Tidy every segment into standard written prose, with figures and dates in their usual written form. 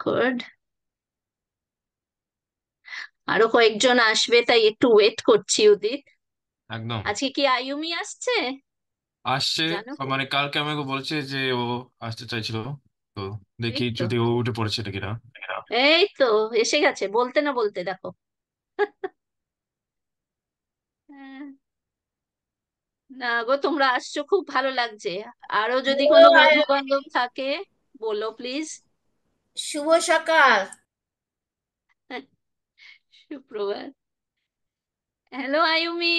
Good. আরো কয়েকজন আসবে, তাই একটু ওয়েট করছি উদিত। একদম। আজকে কি আয়ুমি আসছে? আসছে। জানো কি? মানে কালকে আমাকে বলছে যে ও আসতে চাইছিল। তো এই দেখি তো, যদি ও উঠে পড়েছে কিনা। এই তো এসে গেছে বলতে না বলতে, দেখো। হ্যাঁ, না গো, তোমরা আসছো, খুব ভালো লাগছে। আরো যদি হ্যালো কোনো বন্ধু আয়ুমি, বান্ধব থাকে বলো প্লিজ। শুভ সকাল। সুপ্রভাত। Hello Ayumi,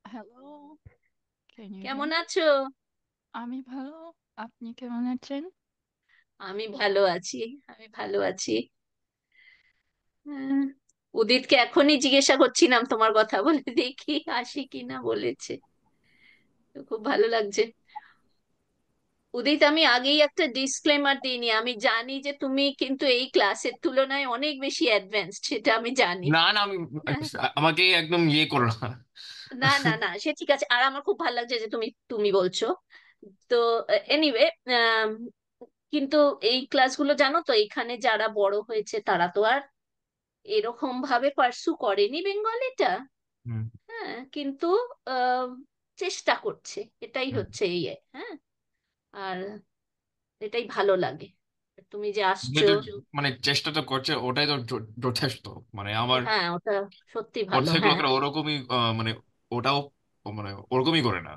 hello, can you hear কেমন me? আছো? আমি ভালো। আপনি কেমন আছেন? আমি ভালো আছি, আমি ভালো আছি। হ্যাঁ, উদিতকে এখনই জিজ্ঞাসা করছিলাম তোমার কথা, বলে দেখি আসি কিনা বলেছে। তো খুব ভালো লাগছে। উদিত, আমি আগেই একটা ডিসক্লেমার দিইনি, আমি জানি যে তুমি কিন্তু এই ক্লাসের তুলনায় অনেক বেশি অ্যাডভান্সড, সেটা আমি জানি। না না, আমি হ্যাঁ, আমাকে একদম ইয়ে করো না। না না না, সে ঠিক আছে, আর আমার খুব ভালো লাগছে যে তুমি তুমি বলছো। তো এনিওয়ে, কিন্তু এই ক্লাসগুলো জানো তো, এখানে যারা বড় হয়েছে তারা তো আর এরকম ভাবে পার্সু করেনি বেঙ্গলিটা। হুম, হ্যাঁ, কিন্তু আহ, চেষ্টা করছে, এটাই হুম। হচ্ছে ইয়ে। হ্যাঁ, আর এটাই ভালো লাগে তুমি যে উনি আসছো। তো মানে চেষ্টা তো করছে, ওটাই তো যথেষ্ট। মানে আমার হ্যাঁ, ওটা সত্যি ভালো। অর্ধেক হ্যাঁ, লোকেরা ওরকমই মানে ওটাও মানে ওরকমই করে না।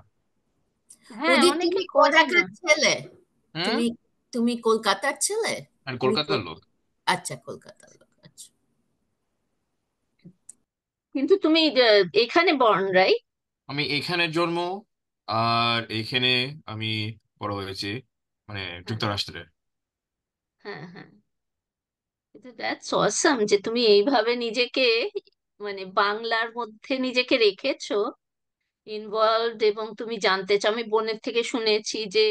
হ্যাঁ, উদিত, অনেকে তুমি করে না। কোথাকার ছেলে? হুম। তুমি তুমি কলকাতার ছেলে? আর তুমি কলকাতার লোক। আচ্ছা, কলকাতার লোক, আচ্ছা। কিন্তু তুমি এখানে বর্ন, রাইট? আমি এখানে জন্ম, আর এখানে আমি বড় হয়েছি, মানে হ্যাঁ, যুক্তরাষ্ট্রে। হ্যাঁ, হ্যাঁ। কিন্তু দ্যাটস অসাম যে তুমি এইভাবে নিজেকে, মানে বাংলার মধ্যে নিজেকে রেখেছো ইনভলভড, এবং তুমি জানতে চাও। আমি বোনের থেকে শুনেছি যে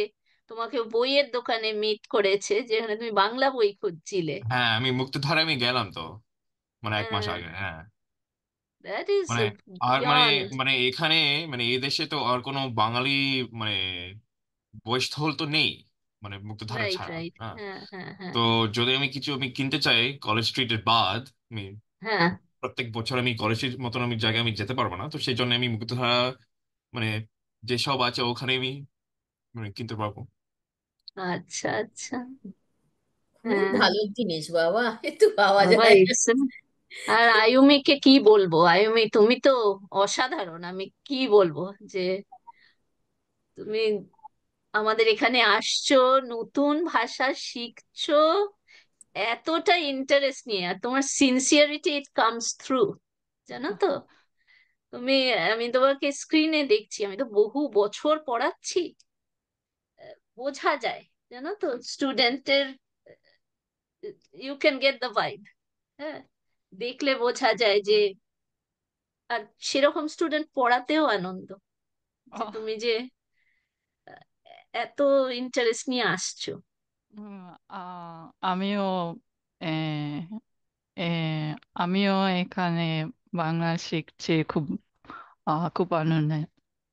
তোমাকে বইয়ের দোকানে মিট করেছে, যেখানে তুমি বাংলা বই খুঁজছিলে। হ্যাঁ, আমি মুক্তধারা আমি গেলাম তো, মানে 1 মাস আগে। হ্যাঁ। দ্যাট ইজ মানে আর মানে বিয়ন্ড। মানে এখানে, মানে এই দেশে তো আর কোনো বাঙালি মানে বইস্থল তো নেই, মানে মুক্তধারা রাইট, ছাড়া। রাইট। হ্যাঁ। হ্যাঁ, হ্যাঁ, হ্যাঁ, তো যদি আমি কিছু আমি কিনতে চাই কলেজ স্ট্রিটের বাদ, আমি হ্যাঁ। প্রত্যেক বছর আমি কলেজের মতন আমি জায়গায় আমি যেতে পারবো না, তো সেই জন্য আমি মুক্তধারা মানে যেসব আছে ওখানে আমি মানে কিনতে পারবো। আচ্ছা, আচ্ছা। খুব হ্যাঁ ভালো জিনিস বাবা, একটু পাওয়া বাবা, যায় না। ইটস, আর আয়ুমিকে কি বলবো, আয়ুমি তুমি তো অসাধারণ। আমি কি বলবো যে তুমি আমাদের এখানে আসছো, নতুন ভাষা শিখছো, এতটা ইন্টারেস্ট নিয়ে, আর তোমার সিনসিয়ারিটি ইট কামস থ্রু, জানো তো। তুমি, আমি তোমাকে স্ক্রিনে দেখছি, আমি তো বহু বছর পড়াচ্ছি, বোঝা যায়, জানো তো, স্টুডেন্টের, you can get the vibe. হ্যাঁ, দেখলে বোঝা যায় যে, আর সেরকম স্টুডেন্ট পড়াতেও আনন্দ, যে আহ, তুমি যে এত ইন্টারেস্ট নিয়ে আসছো। উম, আমিও আহ, আমিও এখানে বাংলা শিখছি। খুব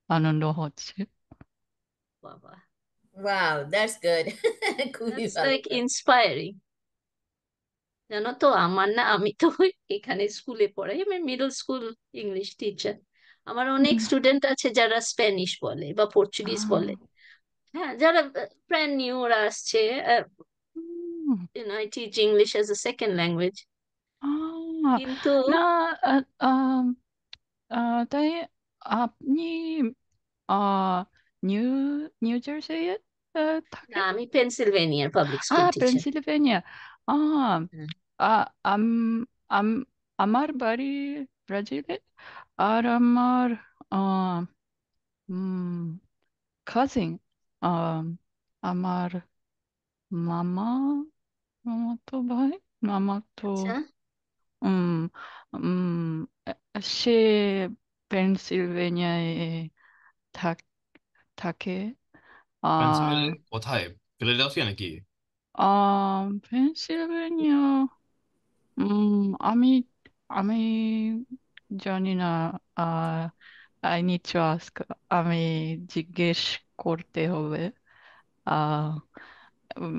আনন্দ হচ্ছে। বাবা, ওয়াও, দ্যাটস গুড। খুবই দ্যাটস ভালো। Like inspiring. জানো তো, আমার না, আমি তো এখানে স্কুলে পড়াই, আমি মিডল স্কুল ইংলিশ টিচার। আমার অনেক উম, স্টুডেন্ট আছে যারা স্প্যানিশ বলে বা পর্তুগিজ বলে। আহ, হ্যাঁ, যারা ব্র্যান্ড নিউ, ওরা আসছে। Um, I teach English as a second language. Ah, কিন্তু না, আহ, আহ, তাই আপনি আহ, নিউ নিউ জার্সিতে না, থাকেন? আমি পেনসিলভেনিয়ার পাবলিক স্কুল টিচার। পেনসিলভেনিয়া। আহ, আ- আম আম আমার বাড়ি ব্রাজিলে। আর আমার কাজিন, আমার মামা মামাতো ভাই, মামাতো আচ্ছা, উম, সে পেনসিলভেনিয়ায় থাক থাকে। আর পেন্সিলভেনিয়া কোথায়? ফিলাডেলফিয়া নাকি? পেনসিলভেনিয়া, আমি আমি জানি না। আহ আই নিড টু আস্ক। আমি জিজ্ঞেস করতে হবে। আহ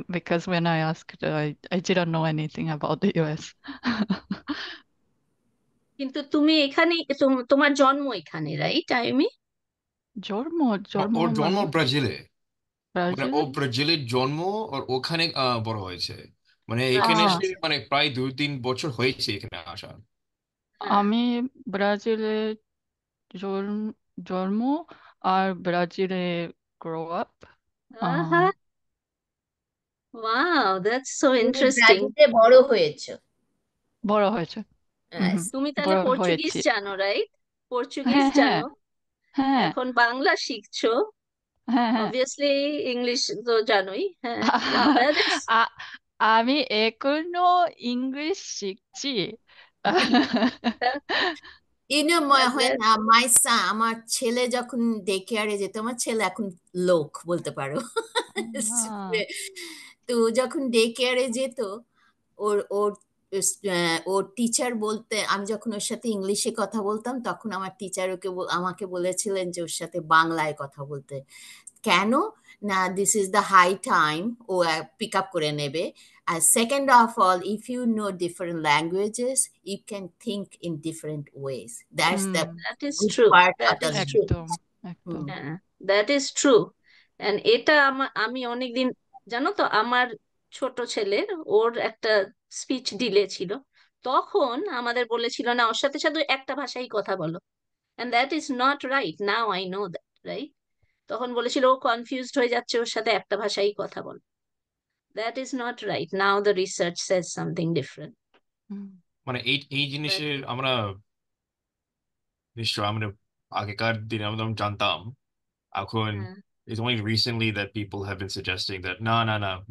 because when I asked, I didn't know anything about the US. কিন্তু তুমি এখানে, তোমার জন্ম এখানে, রাইট আয়ুমি? জন্ম জন্ম ওর জন্ম মানে ব্রাজিলে, মানে ও ব্রাজিলে? ব্রাজিলের জন্ম, আর ওখানে বড় হয়েছে। মানে এখানে আচ্ছা আহ সে আচ্ছা। মানে প্রায় 2-3 বছর হয়েছে এখানে আসা। হ্যাঁ। আমি ব্রাজিলে জন্ম জন্ম আর ব্রাজিলে grow up. আহা, ওয়াও, দ্যাটস সো তুমি ইন্টারেস্টিং। ব্রাজিলে বড় হয়েছো। বড় হয়েছে। আহ, তুমি তাহলে বড় পর্তুগিজ হয়েছি। জানো, রাইট? পর্তুগিজ হ্যাঁ হ্যাঁ জানো, হ্যাঁ এখন বাংলা শিখছো, হ্যাঁ হ্যাঁ। অবভিয়াসলি ইংলিশ তো জানোই। হ্যাঁ, ওয়াও, দ্যাট ইজ আ- আমি এখনো ইংলিশ শিখছি। when my son, আমার ছেলে যখন ডে কেয়ারে যেত, আমার ছেলে এখন লোক বলতে পারো স্কুলে, তো যখন ডে কেয়ারে যেত, ওর ওর ওর টিচার বলতে, আমি যখন ওর সাথে ইংলিশে কথা বলতাম, তখন আমার টিচার আমাকে বলেছিলেন যে ওর সাথে বাংলায় কথা বলতে। কেন না, this is the high time, ও পিক আপ করে নেবে। আর second of all, if you know different languages, you can think in different ways, that's the that is good true, part of that the is true. একদম একদম। হ্যাঁ, that is true. And এটা আমি অনেকদিন, জানো তো, আমার ছোট ছেলের, ওর একটা স্পিচ ডিলে ছিল, তখন আমাদের বলেছিল না ওর সাথে সাথে একটা ভাষাই কথা বলো, and that is not right, now I know that, right? তখন বলেছিল ও কনফিউজড হয়ে যাচ্ছে, ওর সাথে একটা ভাষাই কথা বলো। That is not right, now the research says something different. Hmm, মানে এই এই জিনিসের আমরা নিশ্চয় আমরা আগেকার দিনে আমরা জানতাম, এখন হ্যাঁ, it's only recently that people have been suggesting that no,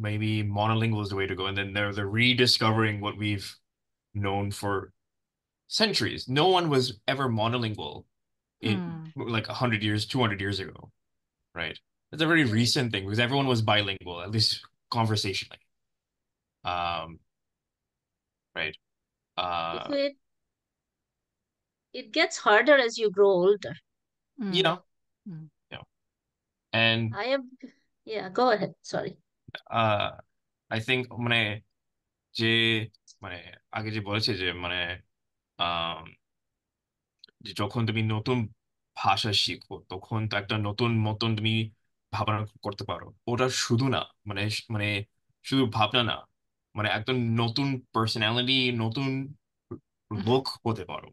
maybe monolingual is the way to go, and then they're rediscovering what we've known for centuries. No one was ever monolingual in hmm, like 100 years, 200 years ago, right? It's a very recent thing because everyone was bilingual, at least conversationally. Um, right. কিন্তু Uh, it gets harder as you grow older. Hmm, you know, hmm. you know, and I have, yeah, go ahead, sorry. uh, I think মানে যে মানে আগে যে বলেছে যে মানে আম, যে যখন তুমি নতুন ভাষা শিখো তখন তো একটা নতুন মতন তুমি ভাবনা করতে পারো। ওটা শুধু না, মানে মানে শুধু ভাবনা না, মানে একদম নতুন পার্সোনালিটি, নতুন লোক হতে পারো।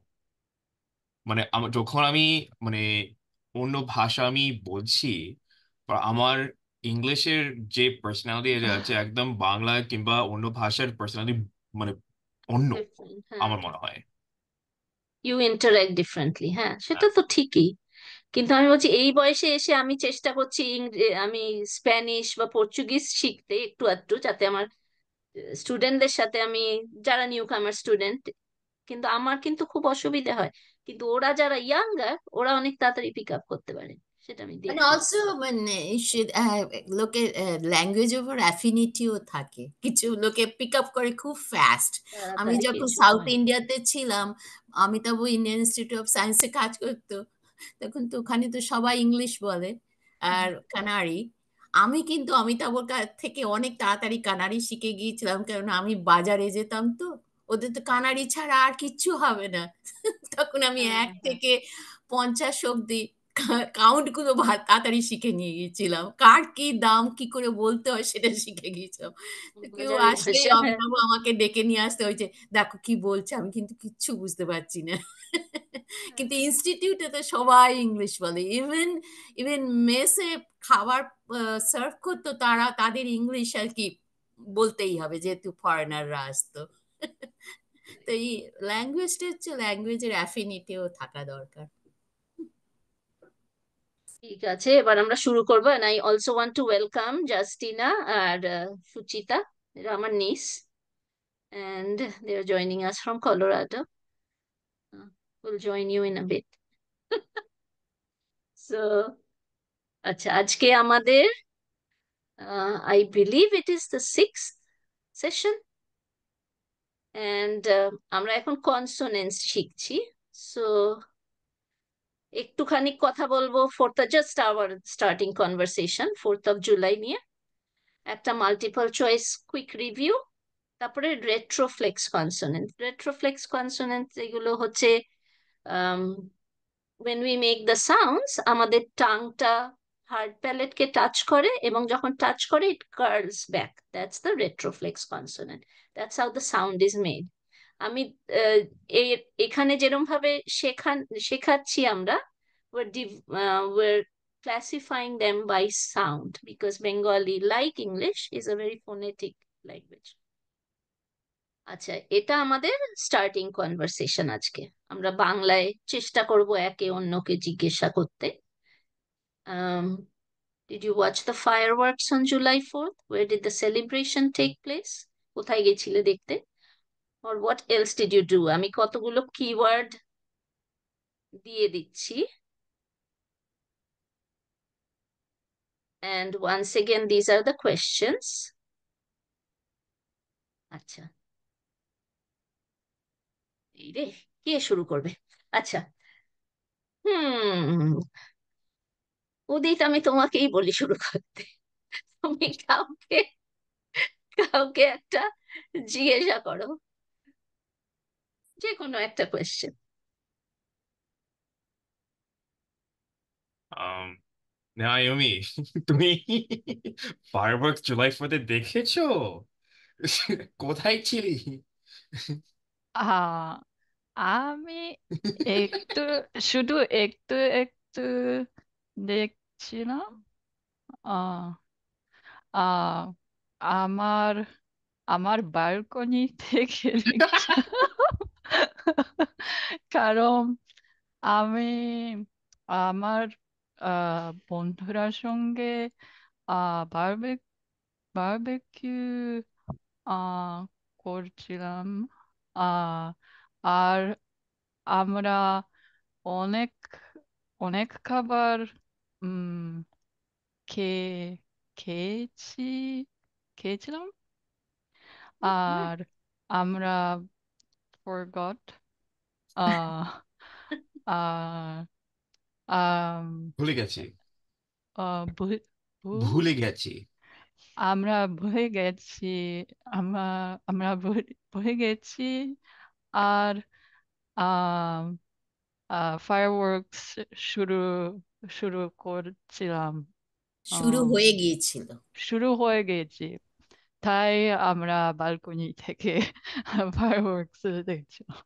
মানে যখন আমি মানে অন্য ভাষা আমি বলছি, বা আমার ইংলিশের যে পার্সোনালিটি আছে একদম বাংলা কিংবা অন্য ভাষার পার্সোনালিটি মানে অন্য, Different, হ্যাঁ, আমার মনে হয়। you interact differently, হ্যাঁ, সেটা হ্যাঁ, তো ঠিকই। কিন্তু আমি বলছি এই বয়সে এসে আমি চেষ্টা করছি আমি স্প্যানিশ বা পর্তুগিজ শিখতে একটু আধটু, যাতে আমার স্টুডেন্টদের সাথে আমি, যারা নিউ কামার স্টুডেন্ট, কিন্তু আমার কিন্তু খুব অসুবিধা হয়। কিন্তু ওরা যারা ইয়াঙ্গার, ওরা অনেক তাড়াতাড়ি পিক আপ করতে পারে, সেটা আমি And দেখি। also মানে লোকের ল্যাঙ্গুয়েজ ওভার অ্যাফিনিটিও থাকে, কিছু লোকে পিক আপ করে খুব ফাস্ট। আমি তাড়াতাড়ি যখন কিছু সাউথ হয়। ইন্ডিয়াতে ছিলাম, অমিতাভ ইন্ডিয়ান ইনস্টিটিউট অফ সায়েন্সে কাজ করতো, তখন তো ওখানে তো সবাই ইংলিশ বলে আর কানাড়ি। আমি কিন্তু অমিতাভর কাছ থেকে অনেক তাড়াতাড়ি কানাড়ি শিখে গিয়েছিলাম, কারণ আমি বাজারে যেতাম তো, ওদের তো কানাড়ি ছাড়া আর কিচ্ছু হবে না তখন আমি হ্যাঁ, এক হ্যাঁ, থেকে 50 অব্দি কাউন্ট গুলো তাড়াতাড়ি শিখে নিয়ে গিয়েছিলাম, কার কি দাম কি করে বলতে হয় সেটা শিখে গিয়েছিলাম। তো কেউ বাজারের আসলেই ভাষা, হ্যাঁ। অমিতাভ আমাকে ডেকে নিয়ে আসতে হয়েছে, দেখো কি বলছে, আমি কিন্তু কিচ্ছু বুঝতে পারছি না কিন্তু ইনস্টিটিউটে তো সবাই ইংলিশ বলে, ইভেন ইভেন মেসে খাবার সার্ভ করতো, তারা তাদের ইংলিশ আর কি বলতেই হবে, যেহেতু ফরেনাররা আসতো তো এই ল্যাঙ্গুয়েজটা হচ্ছে, ল্যাঙ্গুয়েজের অ্যাফিনিটিও থাকা দরকার। ঠিক আছে, এবার আমরা শুরু করবো। and I also want to welcome জাস্টিনা আর সুচিতা, এরা আমার নিস, and they are joining us from Colorado. We'll join you in a bit. So, আচ্ছা, আজকে আমাদের I believe it is the 6th session, and আমরা এখন কনসোনেন্স শিখছি। সো একটুখানি কথা বলবো, just our starting conversation 4th of July নিয়ে, একটা মাল্টিপল চয়েস কুইক রিভিউ, তারপরে রেট্রোফ্লেক্স কনসোনেন্ট। রেট্রোফ্লেক্স কনসোনেন্ট এগুলো হচ্ছে when we make the sounds, আমাদের টাংটা হার্ড প্যালেটকে টাচ করে, এবং যখন টাচ করে it curls back. That's the retroflex consonant. That's how the sound is made. আমি আহ, এখানে যেরকম ভাবে শেখাচ্ছি আমরা, we're classifying them by sound because Bengali, like English, is a very phonetic language. আচ্ছা, এটা আমাদের স্টার্টিং কনভারসেশন আজকে। আমরা বাংলায় চেষ্টা করব একে অন্যকে জিজ্ঞাসা করতে। Did you watch the fireworks on July 4th? Where did the celebration take place? কোথায় গেছিলে দেখতে? Or what else did you do? আমি কতগুলো কিওয়ার্ড দিয়ে দিচ্ছি, and once again these are the questions. আচ্ছা, এই রে, কে শুরু করবে? আচ্ছা, হুম, উদিত, আমি তোমাকেই বলি শুরু করতে। তুমি কাউকে কাউকে একটা জিজ্ঞাসা করো, যে কোনো একটা কোয়েশ্চেন। um, নাওমি, তুমি ফায়ারওয়ার্কস জুলাই 4th দেখেছো? কোথায় ছিলি? আহ আমি একটু শুধু একটু একটু দেখছিলাম। আহ আহ আমার আমার ব্যালকনি থেকে দেখছিলাম। কারণ আমি আমার বন্ধুরা সঙ্গে বারবে বারবেকিউ আহ করছিলাম। আহ আর আমরা অনেক অনেক খাবার উম খেয়ে খেয়েছি খেয়েছিলাম। আর আমরা forgot আহ আহ আম, ভুলে গেছি। ভুল ভুল ভুলে গেছি। আমরা ভুলে গেছি। আমরা আমরা ভুলে গেছি। আর ফায়ারওয়ার্কস শুরু শুরু করছিলাম। শুরু আহ, হয়ে গিয়েছিল। শুরু হয়ে গেছি, তাই আমরা ব্যালকনি থেকে ফায়ারওয়ার্কস দেখছিলাম।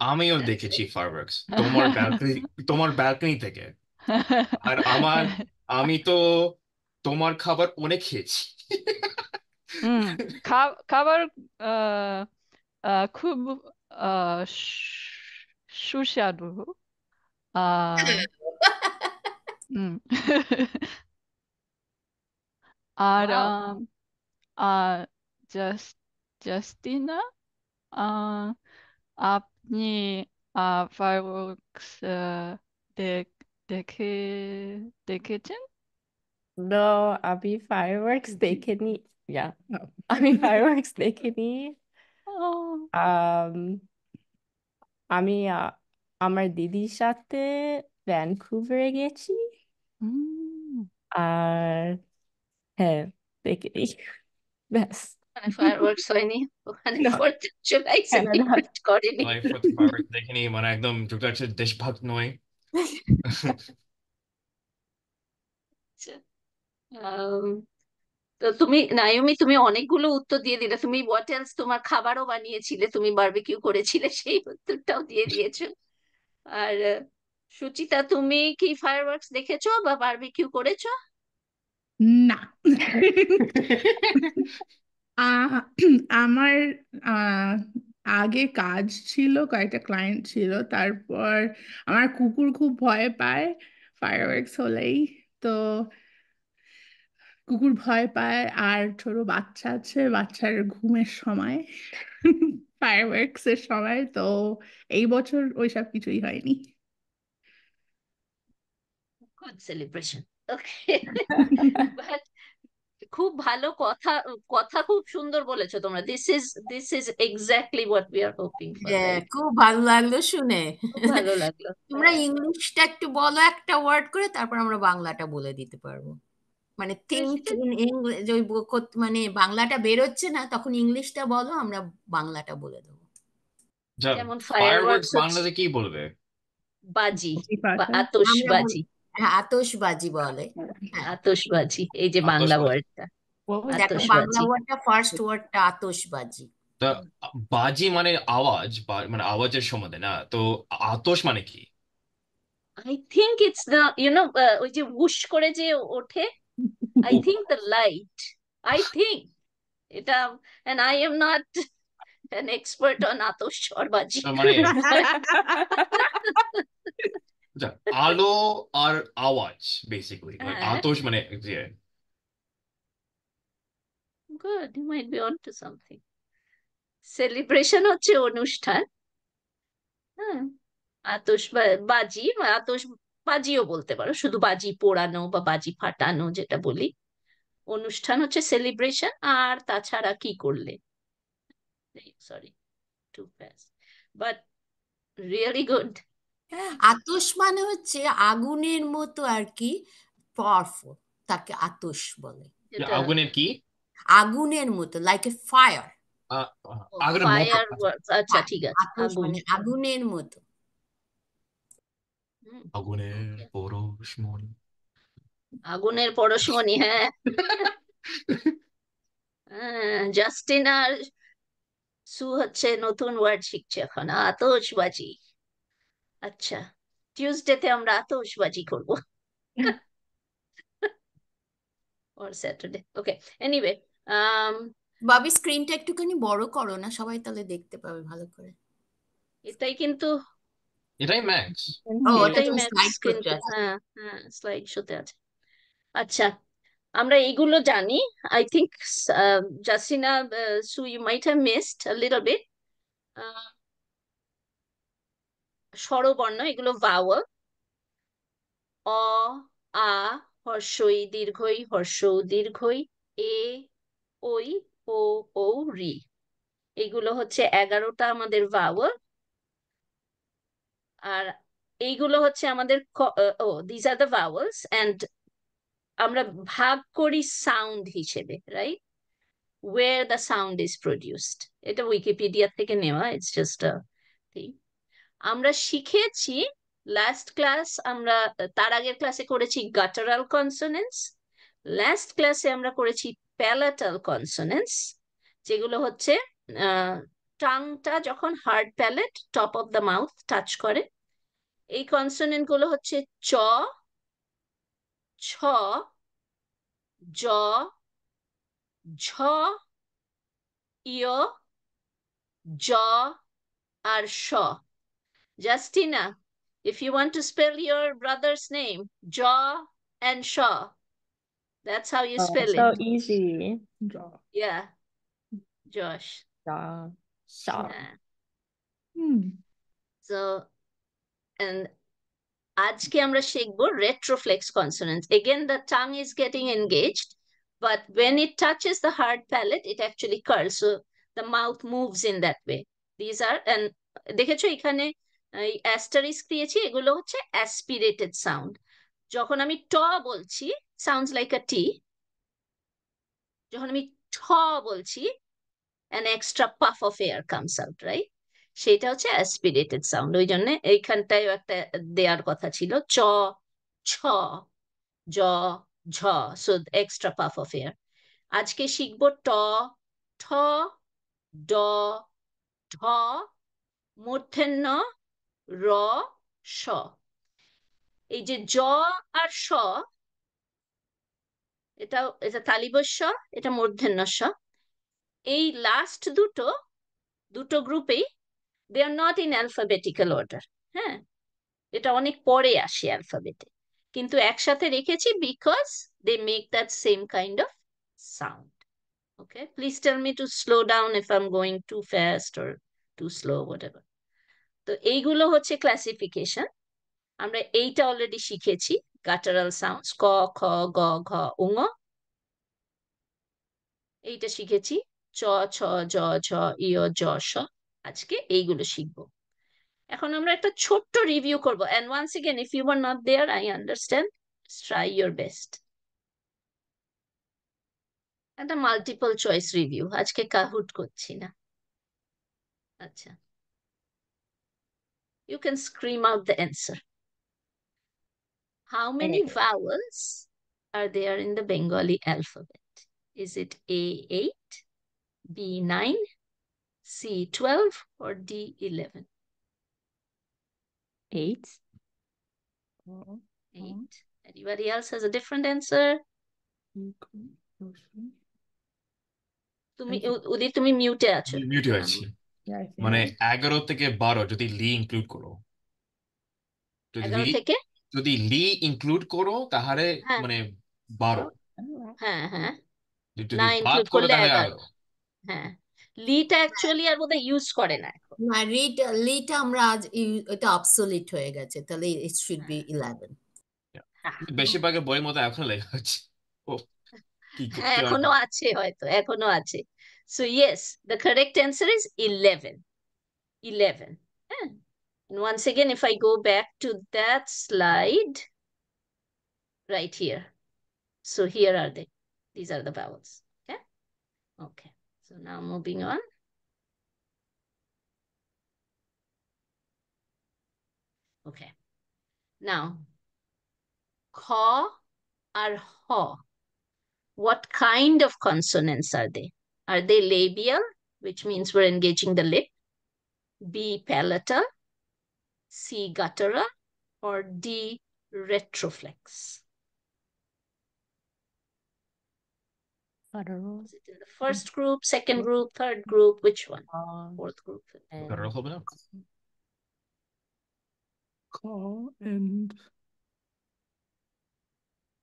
আমিও দেখেছি ফায়ারওয়ার্কস তোমার ব্যালকনি থেকে। আর আমি তো তোমার খাবার অনেক খেয়েছি। হুম, খাবার আহ, খুব সুস্বাদু। আহ হুম। আর ওয়াও, আহ জাস্ট জাস্টিনা, আহ আপনি ফায়ারওয়ার্কস দেখ দেখে দেখেছেন? No, আমি fireworks দেখিনি। Yeah, no. আমি fireworks দেখিনি। আহ, আম, আমি আমার দিদির সাথে ভ্যানকুভারে গেছি। হুম, আর হ্যাঁ, দেখিনি। ব্যাস। মানে ফায়ারওয়ার্কস হয়নি ওখানে? না, 4th জুলাই হ্যাঁ, না। সেলিব্রেট করেনি? জুলাই 4th ফায়ারওয়ার্কস দেখিনি, মানে একদম যুক্তরাষ্ট্রের দেশভাগ নয়। আচ্ছা, আম, তো তুমি নায়মি, তুমি অনেকগুলো উত্তর দিয়ে দিলে। তুমি হোয়াট এলস, তোমার খাবারও বানিয়েছিলে, তুমি বারবিকিউ করেছিলে, সেই উত্তরটাও দিয়ে দিয়েছো। আর সুচিতা, তুমি কি ফায়ারওয়ার্কস দেখেছো বা বারবিকিউ করেছো? না। আহ, আমার আহ, আগে কাজ ছিল, কয়েকটা ক্লায়েন্ট ছিল, তারপর আমার কুকুর খুব ভয় পায় ফায়ারওয়ার্কস হলেই। তো কুকুর ভয় পায়, আর ছোট বাচ্চা আছে, বাচ্চার ঘুমের সময় ফায়ারওয়ার্কস এর সময় তো এই বছর ওইসব কিছুই হয়নি। Good celebration, okay. বাট খুব ভালো কথা, কথা খুব সুন্দর বলেছো তোমরা। This is exactly what we are hoping for, হ্যাঁ, রাইট? খুব ভালো লাগলো শুনে। খুব ভালো লাগলো। তোমরা ইংলিশটা একটু বলো একটা ওয়ার্ড করে, তারপর আমরা বাংলাটা বলে দিতে পারবো। মানে থিঙ্ক ইন ইংলিশ, মানে বাংলাটা বেরোচ্ছে না, তখন ইংলিশটা বলো, আমরা বাংলাটা বলে দেবো। যা যেমন ফায়ারওয়ার্কস ফায়ারওয়ার্কস হচ্ছে বাংলাতে কি বলবে? বাজি কি বা পাঠান? আমরা আতশবাজি। হ্যাঁ, আতশবাজি বলে। হ্যাঁ, আতশবাজি, এই যে বাংলা আতশবাজি। ওয়ার্ডটা What was দেখো that? বাংলা আতশবাজি। ওয়ার্ডটা, ফার্স্ট ওয়ার্ডটা আতশবাজি। তা বাজি মানে আওয়াজ, মানে আওয়াজের সম্বন্ধে না তো। আতশ মানে কি? আই থিঙ্ক ইটস দ্য ওই যে উশ করে যে ওঠে, আই উফ, think the light, I think এটা, and I am not an expert on আতশবাজি। মানে যা, আলো আর আওয়াজ বেসিক্যালি, হ্যাঁ, আতশ মানে যে good, you might be on to something. Celebration হচ্ছে অনুষ্ঠান। হ্যাঁ, বাজি, আতশ বাজিও বলতে পারো, শুধু বাজি পোড়ানো বা বাজি ফাটানো যেটা বলি। অনুষ্ঠান হচ্ছে সেলিব্রেশন। আর তাছাড়া কি করলে, sorry, too fast, but really good. আতশ মানে হচ্ছে আগুনের মতো আর কি, পাওয়ারফুল, তাকে আতশ বলে। যেটা আগুনের কি? আগুনের মতো, লাইক এ ফায়ার। আ- আগুনের মতো। ফায়ার ওয়ার্কস, আচ্ছা ঠিক আছে, আতশ আগুন। মানে আগুনের মতো। হুম, আগুনের okay. পরশমণি। আগুনের পরশমণি, হ্যাঁ। জাস্টিন আর সু হচ্ছে নতুন ওয়ার্ড শিখছে এখন, আতশবাজি। আচ্ছা, টিউসডেতে আমরা আতশবাজি করবো, or Saturday. Okay. Anyway, ভাবি স্ক্রিনটা একটুখানি বড় করো না, সবাই তাহলে দেখতে পাবে ভালো করে। এটাই কিন্তু, এটাই ম্যাক্স। ও, Yeah. ওটা এটাই তুমি ম্যাক্স স্লাইড করতে কিন্তু, আছে। হ্যাঁ হ্যাঁ, স্লাইড শোতে আছে। আচ্ছা, আমরা এইগুলো জানি। I think Justina, Sue, you might have missed a little bit. স্বরবর্ণ, এগুলো ভাওয়াল। অ, আ, হর্ষই দীর্ঘই, হর্ষ দীর্ঘই, এ, ওই, ও, ও, রি। এগুলো হচ্ছে 11টা আমাদের ভাওয়াল। আর এইগুলো হচ্ছে আমাদের this are the vowels, and আমরা ভাগ করি সাউন্ড হিসেবে, right, where the sound is produced. এটা উইকিপিডিয়া থেকে নেওয়া, ইটস জাস্ট আ থিং। আমরা শিখেছি লাস্ট ক্লাস, আমরা তার আগের ক্লাসে করেছি গাটারাল কনসোনেন্টস, লাস্ট ক্লাসে আমরা করেছি প্যালাটাল কনসোনেন্টস, যেগুলো হচ্ছে টাংটা যখন hard palate, top of the mouth touch করে। এই কনসোনেন্ট গুলো হচ্ছে চ, ছ, জ, ঝ, ইয়, জ আর শ। Justina, if you want to spell your brother's name, Jaw and Shaw, that's how you Oh, spell so it. easy. Draw. Yeah, Josh. Yeah. Stop. Yeah. Hmm. So, and আজকে আমরা শিখবো retroflex consonants. Again, the tongue is getting engaged, but when it touches the hard palate, it actually curls. So the mouth moves in that way. These are, and দেখেছো এখানে asterisk দিয়েছি, এগুলো হচ্ছে aspirated sound. যখন আমি ট বলছি, sounds like আ টি। যখন আমি ঠ বলছি, an extra puff of air comes out, right? সেটা হচ্ছে অ্যাসপিরেটেড সাউন্ড। ওই জন্য এইখানটায় একটা দেওয়ার কথা ছিল, চ, ছ, জ, ঝ, so extra puff of air. আজকে শিখবো ট, ঠ, ড, ঢ, মূর্ধন্য, র, স। এই যে জ আর স, এটা এটা তালিবস্য, এটা মূর্ধন্য স। এই লাস্ট দুটো দুটো গ্রুপেই they are not in alphabetical order. হ্যাঁ, এটা অনেক পরে আসে অ্যালফাবেটে, কিন্তু একসাথে রেখেছি because they make that same kind of sound. Okay, please tell me to slow down if I am going too fast or too slow, whatever. তো এইগুলো হচ্ছে ক্লাসিফিকেশন। আমরা এইটা অলরেডি শিখেছি, গাটারাল সাউন্ডস, ক, খ, গ, ঘ, উঙ, এইটা শিখেছি, চ, ছ, জ, ঝ, ইয়, জ, স। আজকে এইগুলো শিখবো। এখন আমরা একটা ছোট্ট রিভিউ করবো, and once again if you were not there, I understand, try your best. একটা মাল্টিপল চয়েস রিভিউ, আজকে কাহুট করছি না। আচ্ছা, you can scream out the answer. How many vowels are there in the Bengali alphabet? Is it A8, B9, C12, or D11? 8. 8. Anybody else has a different answer? তুমি উদিত, তুমি মিউটে আছো। মিউটে আছি। Yeah, I think মানে 11 থেকে 12 যদি লি include করো, 11 থেকে যদি লি ইনক্লুড করো তাহলে হ্যাঁ মানে 12, হ্যাঁ হ্যাঁ, যদি না বাদ ইনক্লুড করো করলে তাহলে 11। 11। হ্যাঁ, লিটা অ্যাকচুয়ালি আর বোধহয় ইউজ করে না এখন। না, লিটা আমরা আজ এটা অবসোলিট হয়ে গেছে, তাহলে ইট শুড বি 11। বেশিরভাগের বইয়ের মতো এখন লেখা আছে। ও কি হ্যাঁ, কি এখনো আছে, হয়তো এখনো আছে। So yes, the correct answer is 11। 11. হ্যাঁ, and once again, if I go back to that slide right here, so here are they. These are the vowels. Okay. Okay. So now moving on. Okay. Now, kha or ha. What kind of consonants are they? Are they labial, which means we're engaging the lip? B, palatal, C, guttural, or D, retroflex? Guttural. Is it in the first group, second group, third group? Which one? Fourth group? গট্টরাল হবে না? call and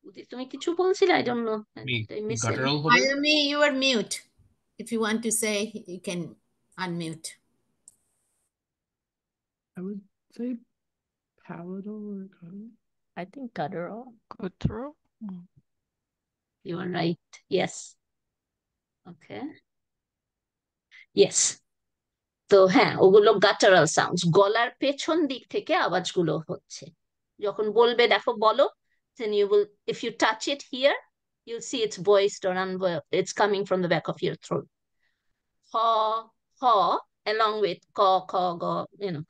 উদিত, তুমি কিছু বলছিলে? I don't know. Did I miss it? গট্টরাল হবে? Ayumi, you are mute. If you want to say, you can unmute. I would say palatal or guttural. I think guttural. Guttural. You are right. Yes. Okay. Yes. তো হ্যাঁ, ওগুলো গাটারাল sounds, গলার পেছন দিক থেকে আওয়াজগুলো হচ্ছে। যখন বলবে, দেখো বলো, then you will, if you touch it here, you'll see it's voiced or unvoiced. It's coming from the back of your throat. Ha, ha, along with ka, ka, ga,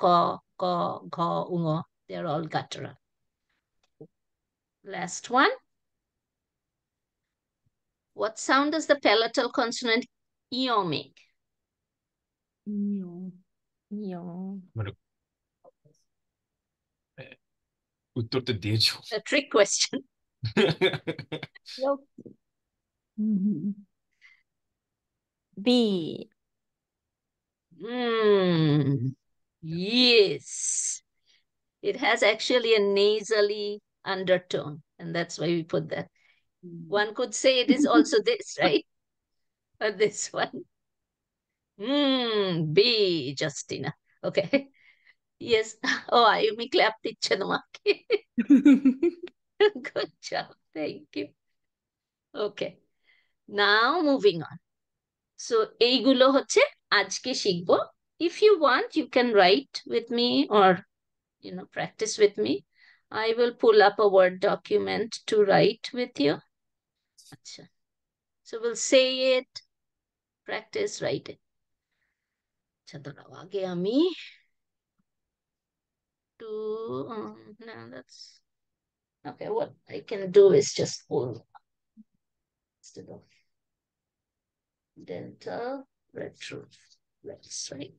ka, ka, gha, unga. They're all guttural. Last one. What sound does the palatal consonant eo make? Neo. মানে উত্তর তো দিয়েছো। A trick question. B. Yes. It has actually a nasally undertone, and that's why we put that. One could say it is also this, right? Or this one. B, Justina. Okay. Yes. Oh, Ayumi clap দিচ্ছে তোমাকে। Good job. Thank you. Okay. Now moving on. So এইগুলো হচ্ছে আজকে শিখবো। If you want, you can write with me or practice with me. I will pull up a Word document to write with you. Acha. So we'll say it, practice, write it. আচ্ছা, দাঁড়াও, আগে আমি to no, that's okay. What I can do is just pull instead of dental retroflex, right?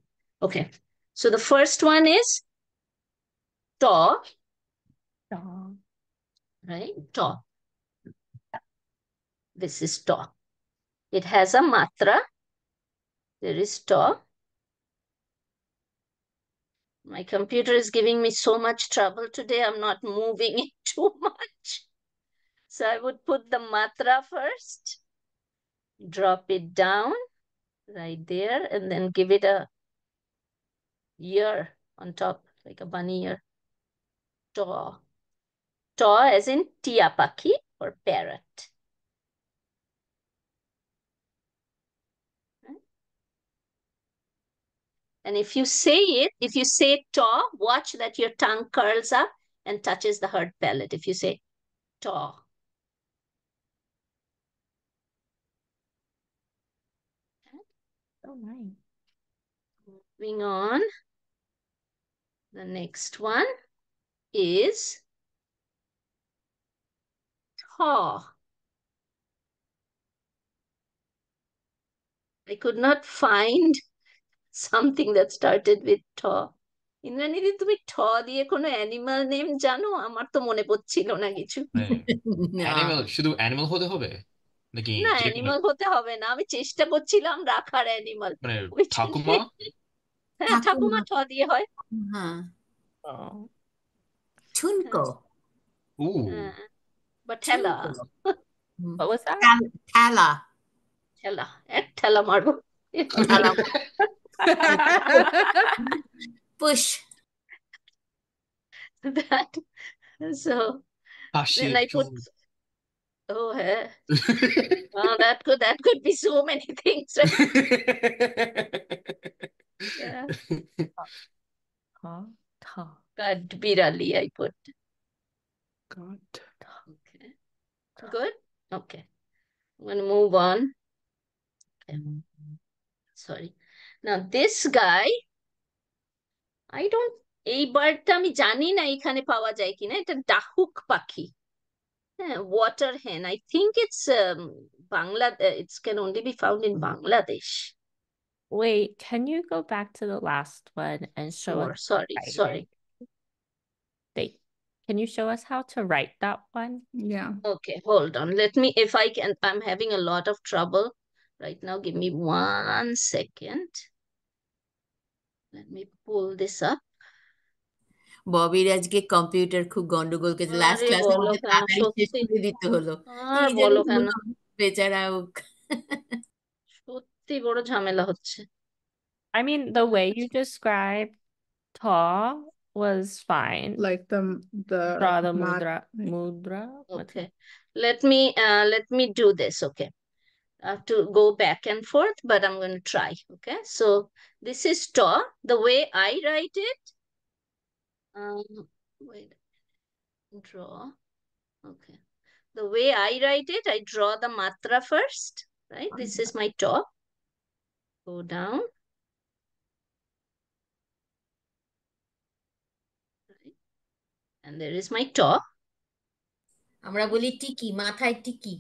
Okay. So the first one is to, Dog. right? To. This is to. It has a matra. There is to. My computer is giving me so much trouble today. I'm not moving it too much. So I would put the matra first, drop it down right there, and then give it a ear on top, like a bunny ear. To. To as in tia paki or parrot. And if you say it, if you say to, watch that your tongue curls up and touches the hard palate. If you say to. So nice. Moving on. The next one is thaw. I could not find something that started with thaw. ইন্দ্রাণীদি, তুমি ঠ দিয়ে কোনো animal name জানো? আমার তো মনে পড়ছিল না কিছু। মানে না অ্যানিমেল, শুধু অ্যানিমেল হতে হবে নাকি না, যে কোনো? অ্যানিমাল হতে হবে না, আমি চেষ্টা করছিলাম রাখার অ্যানিমাল। মানে ওই ঠাকুমা? হ্যাঁ, ঠাকুমা ঠাকুমা ঠ দিয়ে হয়। হ্যাঁ Oh. ঠুনকো ও বা ঠেলা। ঠুনকো What was that? ঠেলা ঠেলা, এক ঠেলা মারবো। ঠেলা পুশ That, so then হাসির I put, চুল। oh yeah, that could be so many things, right? Yeah, Huh? Huh. Kadbirali I put. God. Okay, good. Okay, I'm gonna move on. Okay. Sorry. Now this guy, I don't, এই বার্ডটা আমি জানি না এখানে পাওয়া যায় কিনা। এটা ডাহুক পাখি। হ্যাঁ, water hen. I think it's it can only be found in Bangladesh. Wait, can you go back to the last one and show Sure, us sorry, write sorry. it? Wait, can you show us how to write that one? Yeah. Okay, hold on. Let me, if I can, I'm having a lot of trouble right now. Give me 1 second. Let me pull this up. ববির আজকে computer খুব গন্ডগোল করেছে last আরে ক্লাসে বলো আমাদের কেন, তাড়াতাড়ি শেষ সত্যি করে দিতে হলো আর কি জানি বলো কেন, হলো বেচারা সত্যি বড় ঝামেলা হচ্ছে। I mean, the way you described tall was fine. Like Draw the mat- mudra. What's Okay, let me do this. Okay, I have to go back and forth, but I'm going to try. Okay, so this is ta. The way I write it, wait, draw. Okay, the way I write it, I draw the matra first, right? This is my top. Go down. Right? And there is my top. আমরা বলি টিকি মাথায় টিকি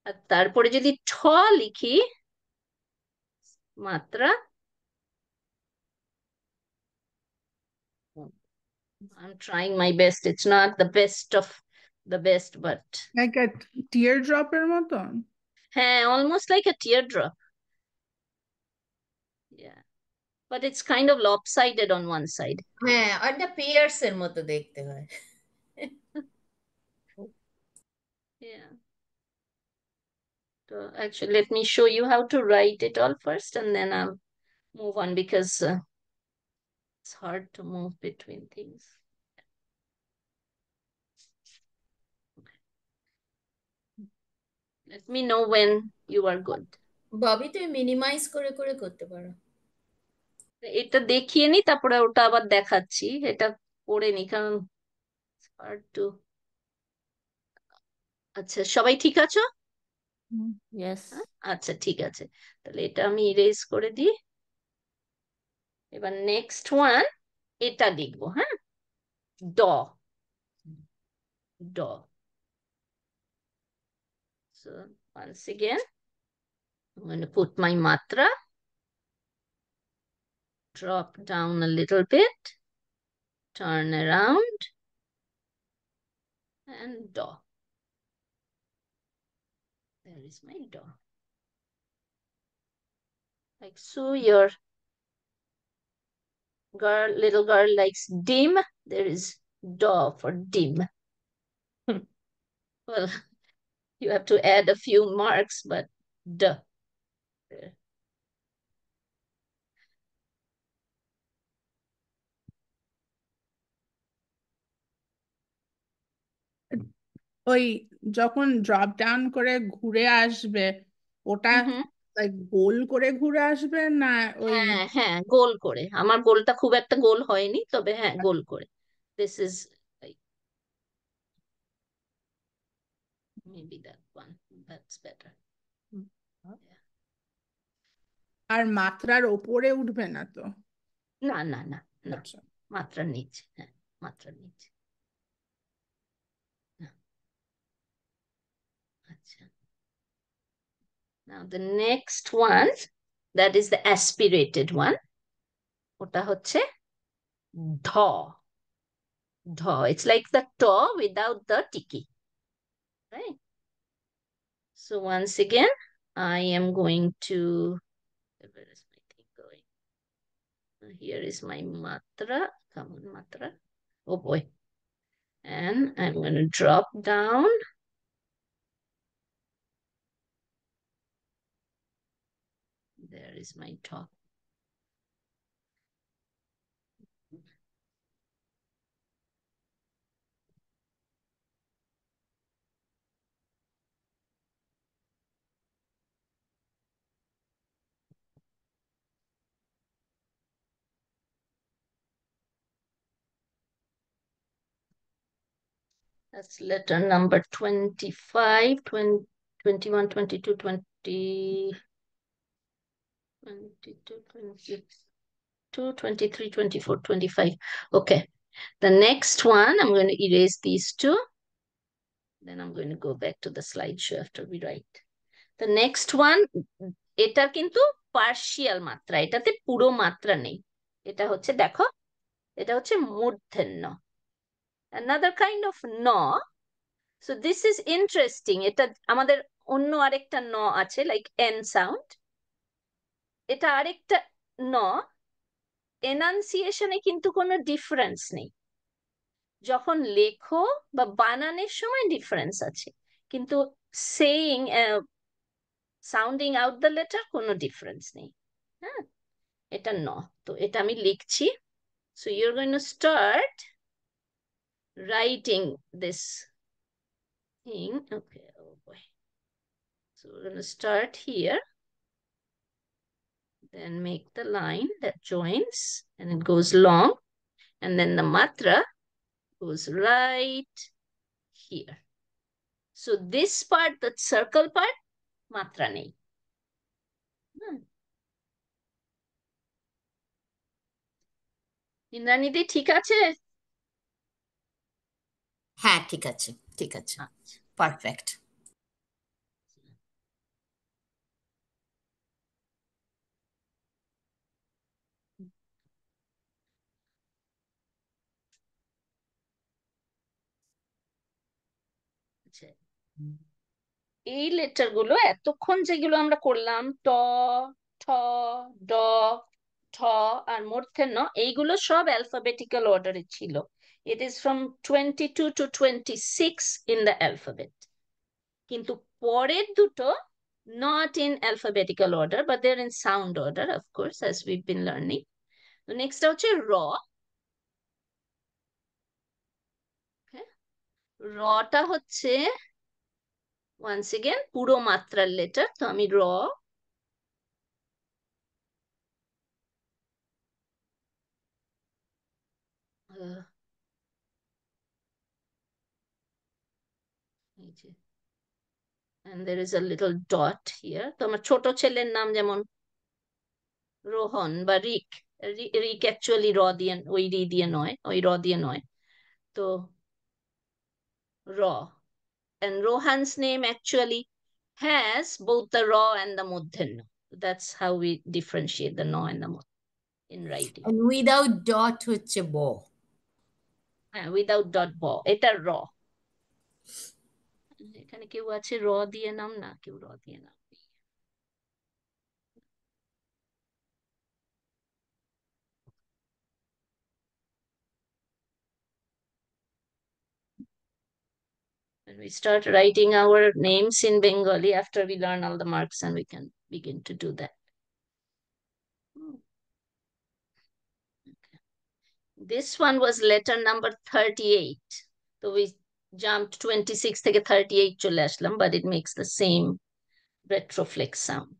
আর তারপরে যদি ঠ লিখি মাত্রা, I'm trying my best. It's not the best of the best, but like a teardrop এর মতন হ্যাঁ, almost like a teardrop. Yeah, but it's kind of lopsided on one side. হ্যাঁ একটা পেয়ার্স এর মতো দেখতে হয় Yeah. So actually, let me show you how to write it all first, and then I'll move on because it's hard to move between things. Okay. Let me know when you are good. Bobby তুমি minimise করে করে করতে পারো এটা দেখিয়ে নি, তারপরে ওটা আবার দেখাচ্ছি। এটা পড়ে নি, কারণ hard to. আচ্ছা, সবাই ঠিক আছো? Yes. আচ্ছা, ঠিক আছে, তাহলে এটা আমি ইরেজ করে দিই। এবার নেক্সট ওয়ান, এটা লিখবো। হ্যাঁ, ড ড। So once again, I'm going to put my matra, drop down a little bit, turn around, and do. There is my do. Like so, your little girl likes dim. There is do for dim. Well, you have to add a few marks, but d. There. ওই যখন drop down করে ঘুরে আসবে ওটা Mhm. Like গোল করে ঘুরে আসবে না ওই হ্যাঁ হ্যাঁ, গোল করে। আমার গোলটা খুব একটা গোল হয়নি, তবে হ্যাঁ গোল করে। This is like maybe that one. That's better. আর মাত্রার ওপরে উঠবে না তো? না না না না, আচ্ছা, মাত্রার নিচে, হ্যাঁ মাত্রার নিচে। হ্যাঁ, আচ্ছা। Now the next one, that is the aspirated one. ওটা হচ্ছে ধ। ধ, it's like the ট without the tiki, right? So once again, I am going to, where is my thing going? Here is my matra. Come on, matra. Oh boy. And I'm going to drop down. There is my top. That's letter number 25, 20, 21, 22, 20, 22, 22, 23, 24, 25. Okay. The next one, I'm going to erase these two. Then I'm going to go back to the slideshow after we write. The next one, এটা কিন্তু partial মাত্রা, এটাতে পুরো মাত্রা নেই। এটা হচ্ছে দেখো, এটা হচ্ছে মূর্ধন্য, another kind of ন। So this is interesting. এটা আমাদের অন্য আরেকটা ন আছে, like n sound. এটা আরেকটা ন, এনাউন্সিয়েশনে কিন্তু কোনো ডিফারেন্স নেই। যখন লেখো বা বানানের সময় ডিফারেন্স আছে, কিন্তু saying, sounding out the letter কোনো ডিফারেন্স নেই। হ্যাঁ, এটা ন। তো এটা আমি লিখছি। So you're going to start writing this thing. Okay, oh boy. So we're going to start here, then make the line that joins, and it goes long, and then the matra goes right here. So this part, the circle part, matra নেই। ইন্দ্রাণীদি ঠিক আছে? হ্যাঁ ঠিক আছে, ঠিক আছে, আচ্ছা। Perfect. আচ্ছা, এই লেটার গুলো এতক্ষণ যেগুলো আমরা করলাম, ট, ঠ, ড, ঠ আর মূর্ধন্য, এইগুলো সব অ্যালফাবেটিক্যাল অর্ডারে ছিল। It is from 22 to 26 in the alphabet. কিন্তু পরের দুটো not in alphabetical order, but they're in sound order, of course, as we've been learning. তো next হচ্ছে র। রটা হচ্ছে once again পুরো মাত্রার লেটার। তো আমি র, and there is a little dot here. তো আমার ছোট ছেলের নাম যেমন রোহন বা রিক। রিক অ্যাকচুয়ালি র দিয়ে, ওই রি দিয়ে নয়, ওই র দিয়ে নয়। তো র, and Rohan's name actually has both the raw and the mudhenna. That's how we differentiate the no and the mud in writing. And without dot হচ্ছে ব। হ্যাঁ, without dot ব, এটা র। এখানে কেউ আছে র দিয়ে নাম? না, কেউ র দিয়ে নাম নেই। And we start writing our names in Bengali after we learn all the marks, and we can begin to do that. Okay. This one was letter number 38. So we jumped 26 থেকে 38 চলে আসলাম, but it makes the same retroflex sound.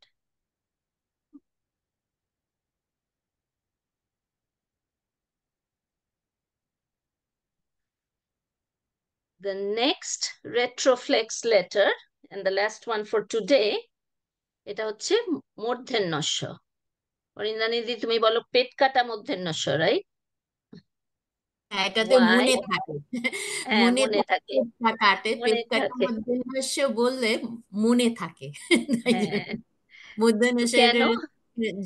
The next retroflex letter, and the last one for today, এটা হচ্ছে মূর্ধন্য ষ। অরিন্দানিদি তুমি বলো পেট কাটা মূর্ধন্য ষ, রাইট? হ্যাঁ, এটাতে ওয়াই? মনে থাকে। হ্যাঁ, মনে মনে থাকে, থাকে, পেটটা কাটে, মনে পেটকাটা থাকে। মূর্ধন্যস্য বললে মনে থাকে। তাই জন্য হ্যাঁ, তো মূর্ধন্যস্য কেন? এটার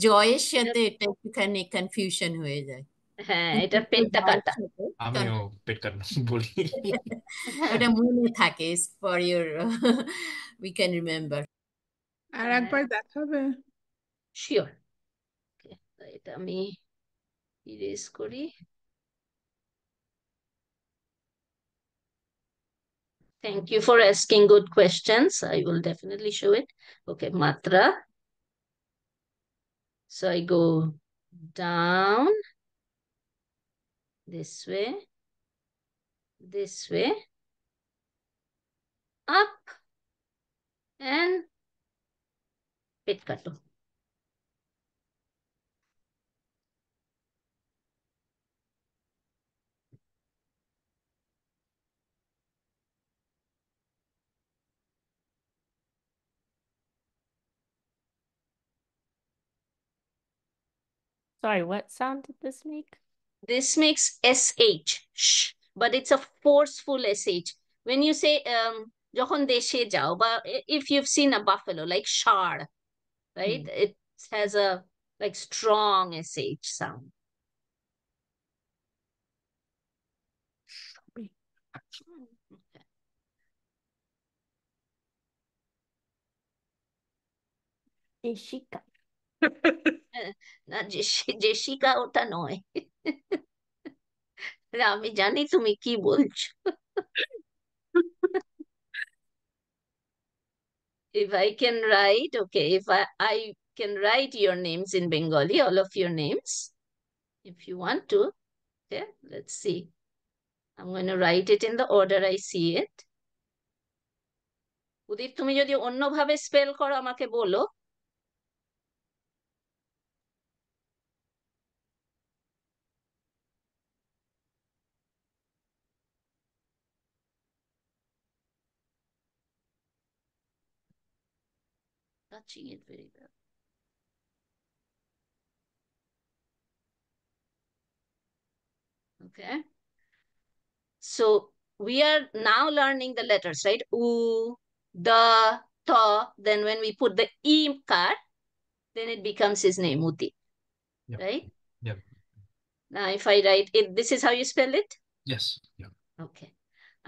জয়ের এটা, সাথে এটা একটুখানি কনফিউশন হয়ে যায়। হ্যাঁ, এটা উচ্চারিত পেটটা জয়ের কাটা। সাথে আমিও পেট কাটা বলি। হ্যাঁ, ওটা মনে থাকে, for your we can remember. আর হ্যাঁ, একবার দেখাবে? শিওর। এটা আমি ইরেজ করি। Thank you for asking good questions. I will definitely show it. Okay, matra. So I go down this way, up, and pit kato. Sorry, what sound did this make? This makes sh, but it's a forceful sh. When you say যখন দেশে যাও, বা if you've seen a buffalo like shar, right? It has a like strong sh sound. Okay. Ishika. না, Jessica ওটা নয়। আমি জানি তুমি কি বলছো। If I can write, okay, if I can write your names in Bengali, all of your names, if you want to. Okay, let's see. I'm going to write it in the order I see it. উদিত, তুমি যদি অন্যভাবে spell করো আমাকে বলো। Touching it very well. Okay. So we are now learning the letters, right? U, the, ta. Then when we put the e kar, then it becomes his name, Uti, Yep. right? Yep. Now if I write it, this is how you spell it? Yes. Yeah. Okay.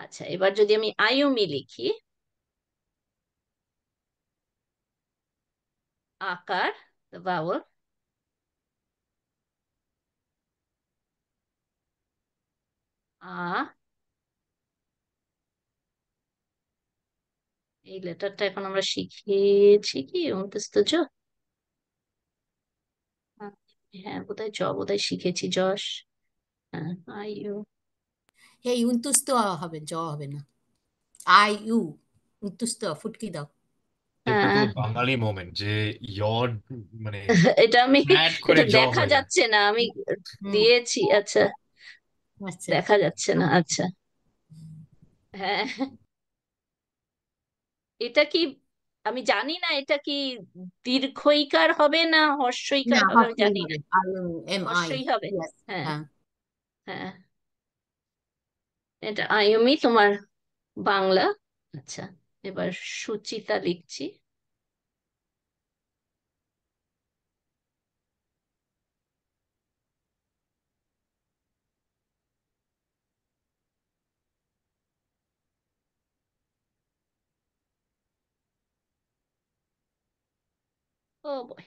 আচ্ছা, এবার যদি আমি আয়ুমি লিখি, আকার, the vowel, আ, এই লেটারটা এখন আমরা শিখেছি কি মুখস্থ জ? হ্যাঁ, বোধহয় বোধহয় শিখেছি, যশ। হ্যাঁ, আয়ু। এই উন্তুস্ত হবে, জ হবে না। আই ইউ উন্তুস্ত ফুটকি দাও। এটা তো হ্যাঁ, বাঙালি মোমেন্ট যে ইয়র মানে এটা আমি, অ্যাড করে এটা জ দেখা হয়ে যায়। যাচ্ছে না, আমি হুম, দিয়েছি। আচ্ছা, আচ্ছা। দেখা যাচ্ছে না। আচ্ছা, হ্যাঁ, এটা কি, আমি জানি না এটা কি দীর্ঘইকার হবে না হর্ষইকার না, হবে, আমি হর্ষই জানি না। হবে, আয়ু এম আই। হর্ষই হবে। ইয়েস, হ্যাঁ, হ্যাঁ। হ্যাঁ, এটা আয়ুমি তোমার বাংলা। আচ্ছা, এবার সুচিতা লিখছি। Oh boy.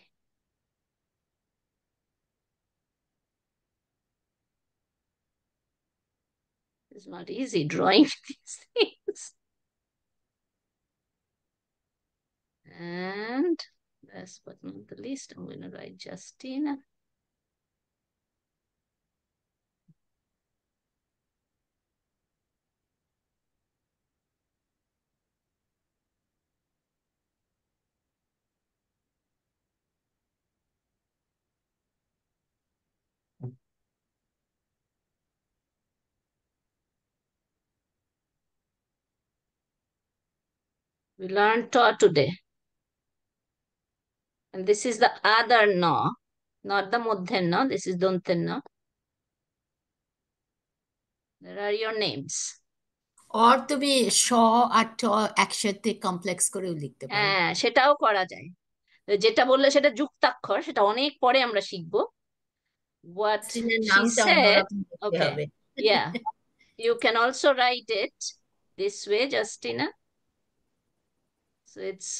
It's not easy drawing these things. And last but not the least, I'm going to write Justina. We learned ta today. And this is the other na. Not the Mudhenna. This is Dantenna. There are your names. or তুমি স আর ট একসাথে complex করেও লিখতে পারো। হ্যাঁ, সেটাও করা যায়। যেটা বললে সেটা যুক্তাক্ষর, সেটা অনেক পরে আমরা শিখবো। What সিনের she নামটা said, অন্যরকম লিখতে okay, হবে। yeah, you can also write it this way, Justina. So it's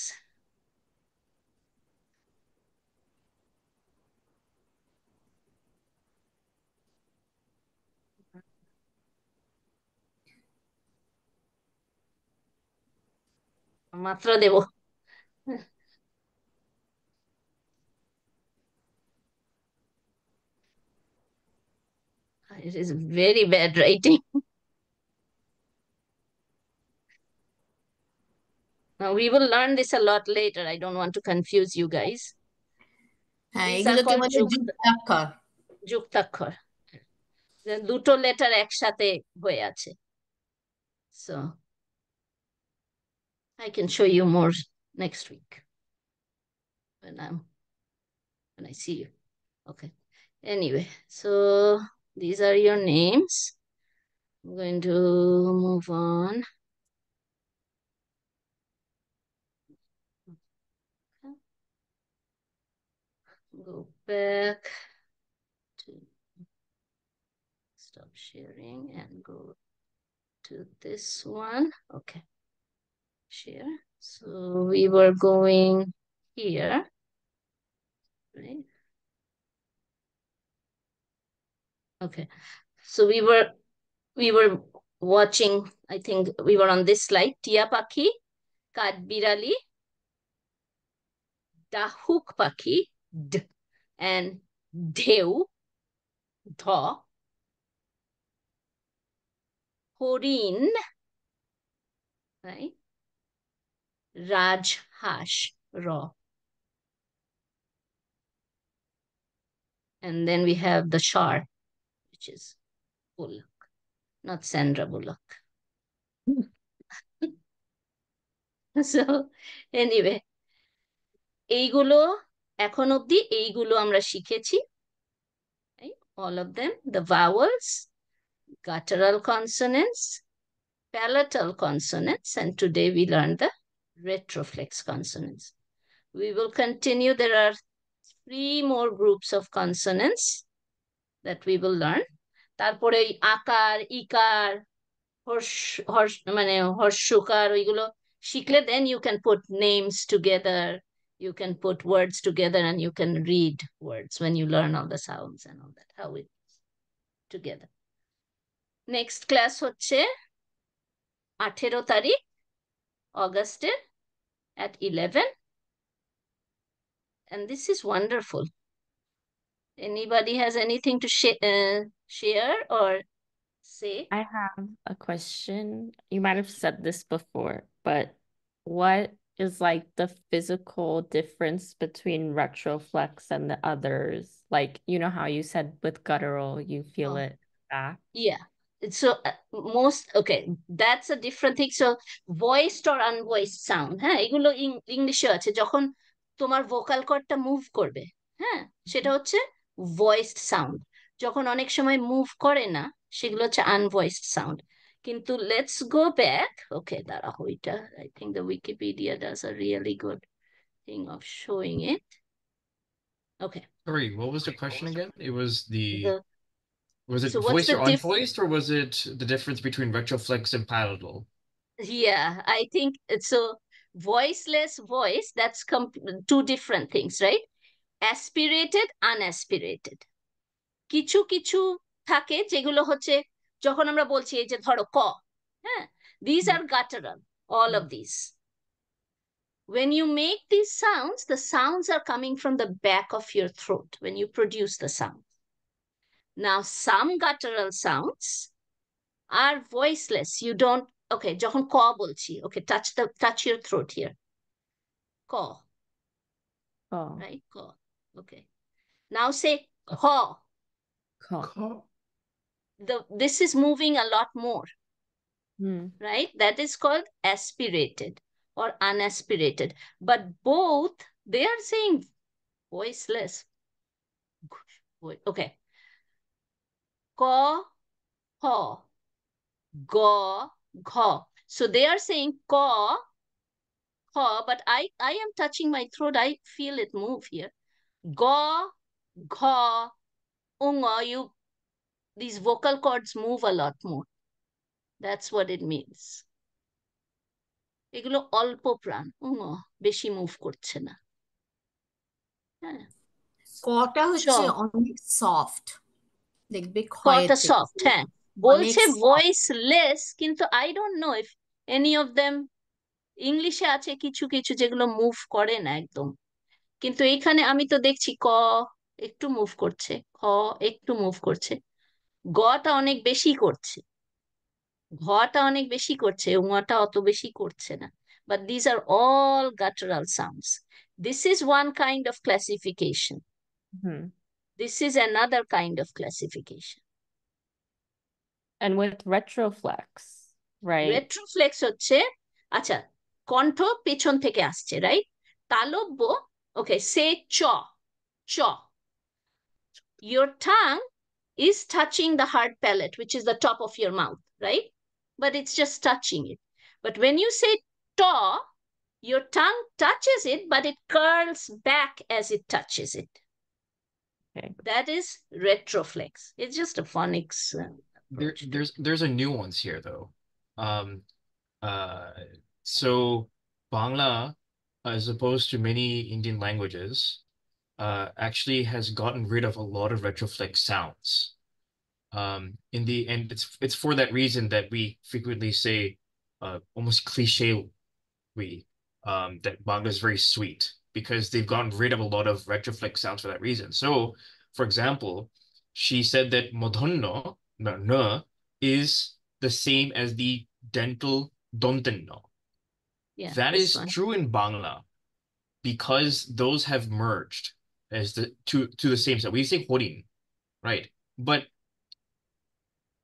মাত্রা দেব। It is very bad writing. Now we will learn this a lot later. I don't want to confuse you guys. হ্যাঁ, These are এগুলোকে called বলে যুক্তাক্ষর। যুক্তাক্ষর। দুটো letter একসাথে হয়ে আছে। So I can show you more next week when I see you. Okay. Anyway, so these are your names. I'm going to move on. Go back to stop sharing and go to this one. Okay. Share. So we were going here, right? Okay. So we were watching, I think we were on this slide, Tia Pakhi, Kadbirali, Dahuk Pakhi, D, and Deu, Dha, Horin, right? Rajhash, Ra. And then we have the Shar, which is Bullock, not Sandra Bullock. So anyway, এইগুলো এখন অব্দি এইগুলো আমরা শিখেছি, all of them, the vowels, guttural consonants, palatal consonants, and today we learned the retroflex consonants. We will continue. There are 3 more groups of consonants that we will learn. তারপরে আকার, ইকার, মানে হর্ষকার, ওইগুলো শিখলে then you can put names together, you can put words together, and you can read words when you learn all the sounds and all that, how it is together. Next class হচ্ছে 18 তারিখ অগস্টের at 11, and this is wonderful. Anybody has anything to share or say? I have a question. You might have said this before, but what is like the physical difference between retroflex and the others? Like, you know how you said with guttural, you feel it back? Yeah. So okay, that's a different thing. So voiced or unvoiced sound, হ্যাঁ, এগুলো ইংলিশে আছে। যখন তোমার vocal কর্ডটা move করবে, হ্যাঁ, সেটা হচ্ছে ভয়েসড সাউন্ড। যখন অনেক সময় মুভ করে না, সেগুলো হচ্ছে আনভয়েসড সাউন্ড। কিন্তু লেটস গো ব্যাক। ওকে, দাঁড়াও, ওইটা I think the Wikipedia does a really good thing of showing it. Okay, Sorry, what was the question again? It was was it so what's voiced the or unvoiced, or was it the difference between retroflex and palatal? Yeah, I think so. Voiceless voice, that's 2 different things, right? Aspirated, unaspirated. কিছু কিছু থাকে যেগুলো হচ্ছে যখন আমরা বলছি এই যে ধরো ক, হ্যাঁ, these are guttural, all of these. When you make these sounds, the sounds are coming from the back of your throat when you produce the sound. Now, some guttural sounds are voiceless. You don't, okay, যখন ক বলছি, okay, touch your throat here. K, Oh, right? K. Okay. Now say K. cool. This is moving a lot more, right? That is called aspirated or unaspirated. But both, they are saying voiceless. Wait, okay. Ko, ho, go, gho. So they are saying ko, ho, but I am touching my throat. I feel it move here. Go, gho, ungo. These vocal cords move a lot more. That's what it means. এগুলো অল্প প্রাণ বেশি move করছে না। হ্যাঁ, কটা হচ্ছে অনেক সফট, দেখবে কটা ক্ষয়েতে সফট, হ্যাঁ অনেক বলছে soft। ভয়েস লেস, কিন্তু I don't know if any of them, ইংলিশে আছে কিছু কিছু যেগুলো মুভ করে না একদম, কিন্তু এইখানে আমি তো দেখছি ক একটু মুভ করছে, খ একটু মুভ করছে, গটা অনেক বেশি করছে, ঘটা অনেক বেশি করছে, উঙাটা অত বেশি করছে না। But these are all guttural sounds. This is one kind of classification. Hmm. This is another kind of classification. And with retroflex, right? Retroflex হচ্ছে, আচ্ছা, কণ্ঠ পেছন থেকে আসছে, right? তালব্য, okay, say ch, ch. Your tongue is touching the hard palate, which is the top of your mouth, right? But it's just touching it. But when you say ta, your tongue touches it, but it curls back as it touches it. Okay. That is retroflex. It's just a phonics approach. There's a nuance here though. So Bangla, as opposed to many Indian languages, actually has gotten rid of a lot of retroflex sounds. In the end, it's for that reason that we frequently say, almost cliche, that Bangla is very sweet because they've gotten rid of a lot of retroflex sounds for that reason. So, for example, she said that modhonno, no, is the same as the dental dontenno. Yeah, That this is one. true in Bangla because those have merged as the to the same sound. We say horin, right? But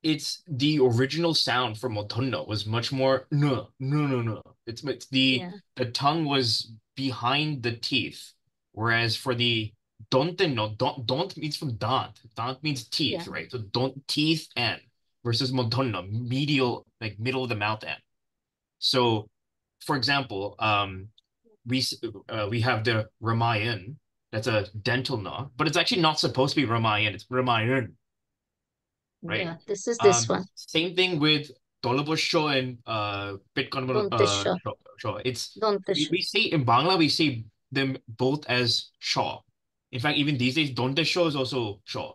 it's the original sound for modhonno was much more no, no, no, no. It's Yeah. the tongue was behind the teeth, whereas for the dontenno, don't means from dant. Dant means teeth, Yeah. right? So don't teeth end versus modhonno, medial, like middle of the mouth end. So, for example, we have the Ramayan. That's a dental na, but it's actually not supposed to be Ramayan. It's Ramayan, right? Yeah, this is this one. Same thing with Dolabosho and Bitcoin. Dontesho. It's Dontesho. we say in Bangla we say them both as Shaw. In fact, even these days, Dontesho is also Shaw.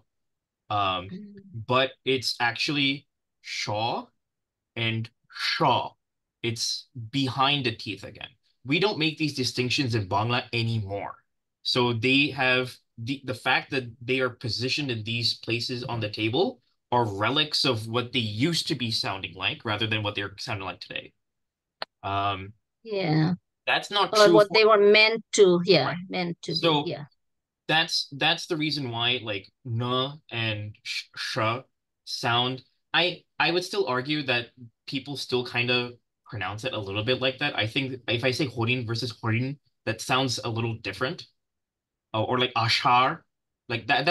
But it's actually Shaw and Shaw. It's behind the teeth again. We don't make these distinctions in Bangla anymore. So they have the fact that they are positioned in these places on the table are relics of what they used to be sounding like rather than what they're sounding like today. Yeah. That's not Or true what for, they were meant to, yeah, right. meant to So be, yeah. that's the reason why like na and sh sound. I would still argue that people still kind of pronounce it a little bit like that. I think if I say horin versus horin, that sounds a little different. Or like ashar, like that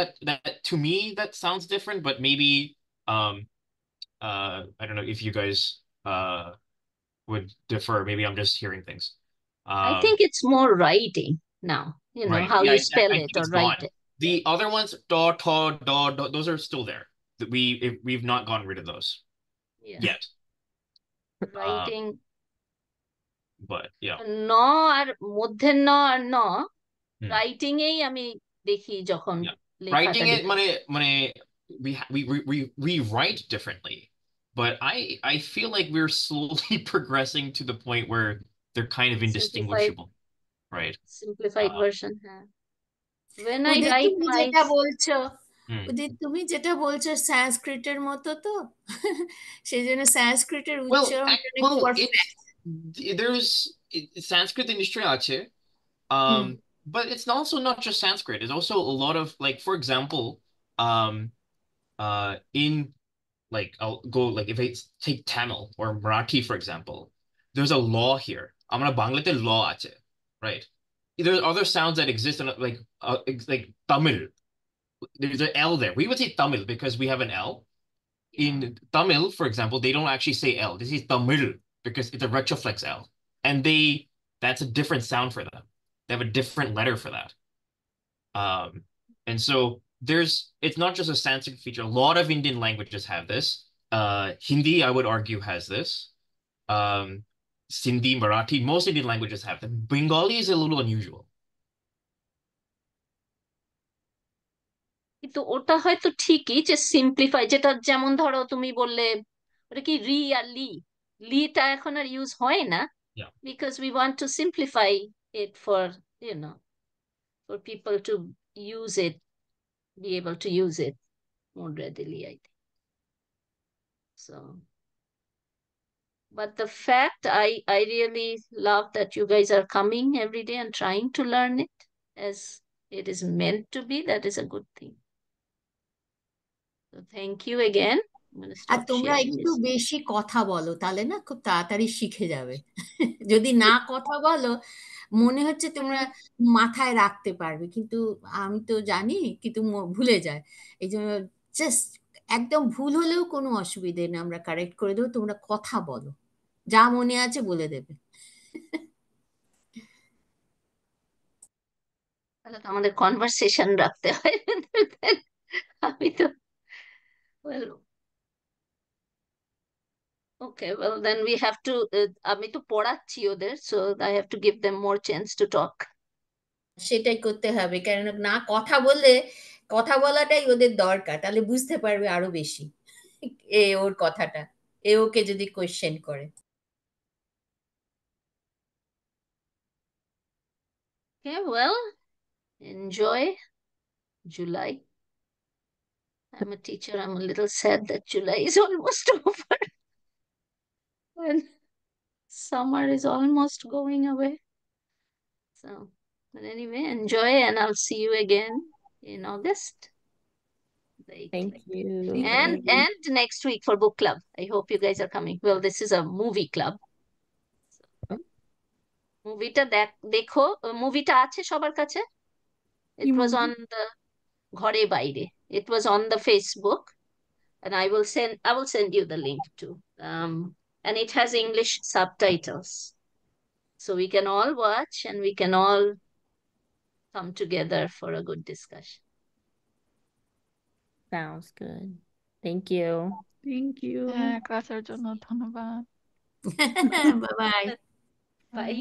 to me that sounds different, but maybe I don't know if you guys would differ. Maybe I'm just hearing things. I think it's more writing now, Right. how Yeah, you I spell think it or it's write gone. it. The other ones, da, ta, da, da, those are still there. That we've not gotten rid of those Yeah. yet. Writing But yeah. ন আর মধ্যের ন আর ন Hmm. Writing এই আমি দেখি যখন Yeah. লেখাটা Writing it, দেখি। we write differently, but I feel like we're slowly progressing to the point where they're kind of indistinguishable, right? Simplified version, হ্যাঁ। When I উদিত write তুমি my যেটা বলছো, Hmm. উদিত তুমি যেটা বলছো সংস্কৃতের মতো তো, সেই জন্য সংস্কৃতের Well, উচ্চারণ অনেক well, পারফেক্ট। Sanskrit industry আছে. But it's also not just Sanskrit. It's also a lot of like, for example, in like I'll go like if I take Tamil or Marathi, for example, there's a law here. আমরা বাংলাতে law আছে, right? There are other sounds that exist in like Tamil, there's an L there. We would say Tamil because we have an L. In Tamil, for example, they don't actually say L. They say Tamil because it's a retroflex L. And that's a different sound for them. They have a different letter for that. And so it's not just a Sanskrit feature. A lot of Indian languages have this. Hindi, I would argue, has this. Sindhi, Marathi, most Indian languages have them. Bengali is a little unusual. কিন্তু ওটা হয়তো ঠিকই যে simplify, যেটা যেমন ধরো তুমি বললে ওটা কি রি আর লিটা এখন আর ইউজ হয় না, Yeah. because we want to simplify it for for people to use it, be able to use it more readily, I think. So, but the fact, I really love that you guys are coming every day and trying to learn it as it is meant to be. That is a good thing. So thank you again. I'm going to R stop তোমরা sharing একটু this. বেশি কথা বলো, তাহলে না খুব তাড়াতাড়ি শিখে যাবে। যদি না কথা বলো মনে হচ্ছে তোমরা মাথায় রাখতে পারবে, কিন্তু আমি তো জানি কিন্তু ভুলে যায়। এই জন্য জাস্ট একদম ভুল হলেও কোনো অসুবিধে নেই, আমরা কারেক্ট করে দেবো, তোমরা কথা বলো, যা মনে আছে বলে দেবে। তাহলে তো আমাদের কনভারসেশন রাখতে হয়। আমি তো well, okay, well then we have to আমি তো পড়াচ্ছি ওদের, so I have to give them more chance to talk. সেটাই করতে হবে, কারণ না কথা বললে, কথা বলাটাই ওদের দরকার, তাহলে বুঝতে পারবে আরো বেশি ওর কথাটা, ওকে যদি কোয়েশ্চেন করে। Okay, well, enjoy July. I'm a teacher. I'm a little sad that July is almost over and summer is almost going away. So, but anyway, enjoy, and I'll see you again in August. The 18th. Thank you. And next week for book club. I hope you guys are coming. Well, this is a movie club. মুভিটা দেখো, মুভিটা আছে সবার কাছে? It was on the ঘরে বাইরে. It was on the Facebook, and I will send you the link too. And it has English subtitles, so we can all watch and we can all come together for a good discussion. Sounds good. Thank you. Thank you. হ্যাঁ, ক্লাসের জন্য ধন্যবাদ। Bye bye. Bye.